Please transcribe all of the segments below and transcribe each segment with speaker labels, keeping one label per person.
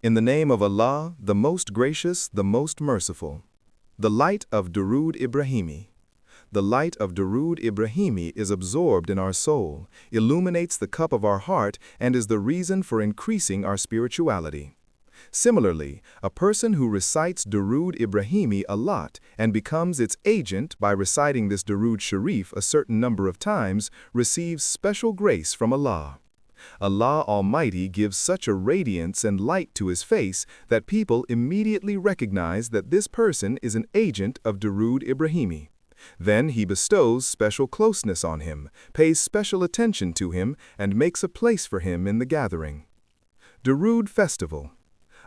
Speaker 1: In the name of Allah, the most gracious, the most merciful. The light of Durood Ibrahimi. The light of Durood Ibrahimi is absorbed in our soul, illuminates the cup of our heart, and is the reason for increasing our spirituality. Similarly, a person who recites Durood Ibrahimi a lot and becomes its agent by reciting this Durood Sharif a certain number of times receives special grace from Allah. Allah Almighty gives such a radiance and light to His face that people immediately recognize that this person is an agent of Durood Ibrahimi. Then He bestows special closeness on him, pays special attention to him, and makes a place for him in the gathering. Durood Festival.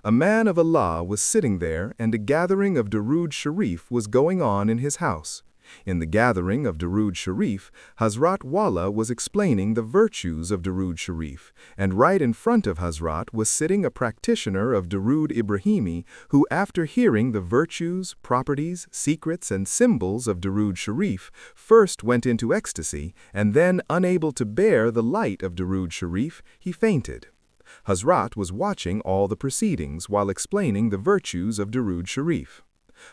Speaker 1: A man of Allah was sitting there, and a gathering of Durood Sharif was going on in his house. In the gathering of Durood Sharif, Hazrat Wala was explaining the virtues of Durood Sharif, and right in front of Hazrat was sitting a practitioner of Durood Ibrahimi who, after hearing the virtues, properties, secrets, and symbols of Durood Sharif, first went into ecstasy, and then, unable to bear the light of Durood Sharif, he fainted. Hazrat was watching all the proceedings while explaining the virtues of Durood Sharif.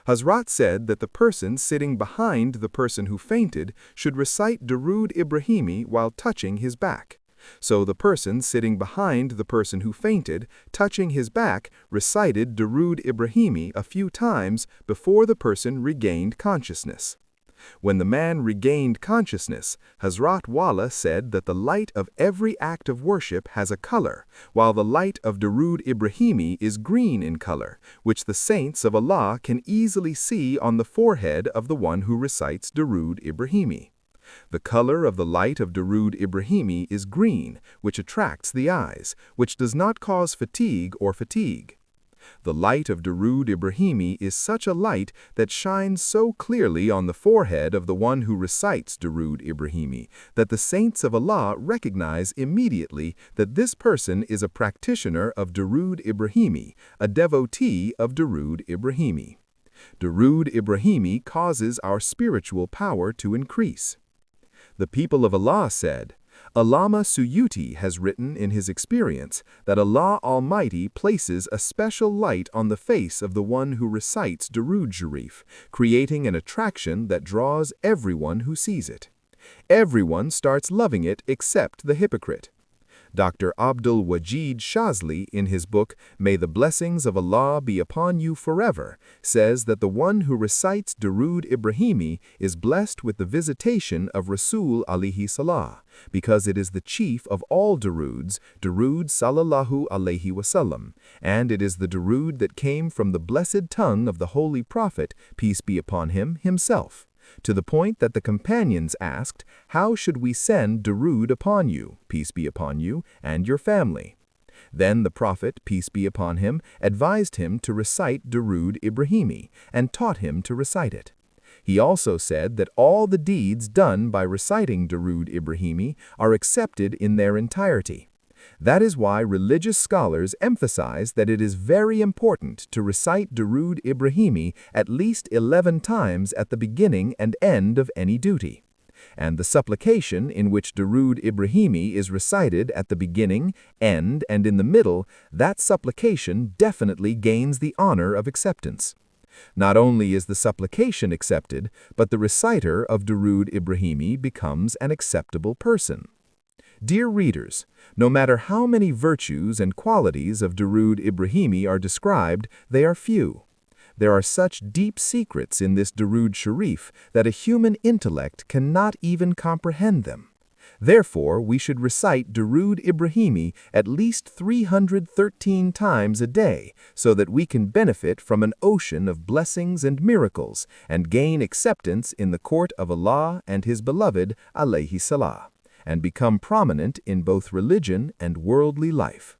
Speaker 1: Hazrat said that the person sitting behind the person who fainted should recite Durood Ibrahimi while touching his back. So the person sitting behind the person who fainted, touching his back, recited Durood Ibrahimi a few times before the person regained consciousness. When the man regained consciousness, Hazrat Wala said that the light of every act of worship has a color, while the light of Durood Ibrahimi is green in color, which the saints of Allah can easily see on the forehead of the one who recites Durood Ibrahimi. The color of the light of Durood Ibrahimi is green, which attracts the eyes, which does not cause fatigue or fatigue. The light of Durood Ibrahimi is such a light that shines so clearly on the forehead of the one who recites Durood Ibrahimi that the saints of Allah recognize immediately that this person is a practitioner of Durood Ibrahimi, a devotee of Durood Ibrahimi. Durood Ibrahimi causes our spiritual power to increase. The people of Allah said, Allama Suyuti has written in his experience that Allah Almighty places a special light on the face of the one who recites Durood Sharif, creating an attraction that draws everyone who sees it. Everyone starts loving it except the hypocrite. Dr. Abdul Wajid Shazli, in his book, May the Blessings of Allah Be Upon You Forever, says that the one who recites Durood Ibrahimi is blessed with the visitation of Rasul alayhi salah, because it is the chief of all Duroods, Durood sallallahu alayhi wasallam, and it is the Durood that came from the blessed tongue of the Holy Prophet, peace be upon him, himself. To the point that the companions asked, how should we send Durood upon you, peace be upon you, and your family? Then the Prophet, peace be upon him, advised him to recite Durood Ibrahimi, and taught him to recite it. He also said that all the deeds done by reciting Durood Ibrahimi are accepted in their entirety. That is why religious scholars emphasize that it is very important to recite Durood Ibrahimi at least 11 times at the beginning and end of any duty. And the supplication in which Durood Ibrahimi is recited at the beginning, end, and in the middle, that supplication definitely gains the honor of acceptance. Not only is the supplication accepted, but the reciter of Durood Ibrahimi becomes an acceptable person. Dear readers, no matter how many virtues and qualities of Durood Ibrahimi are described, they are few. There are such deep secrets in this Durood Sharif that a human intellect cannot even comprehend them. Therefore, we should recite Durood Ibrahimi at least 313 times a day so that we can benefit from an ocean of blessings and miracles and gain acceptance in the court of Allah and His beloved alayhi salah, and become prominent in both religion and worldly life.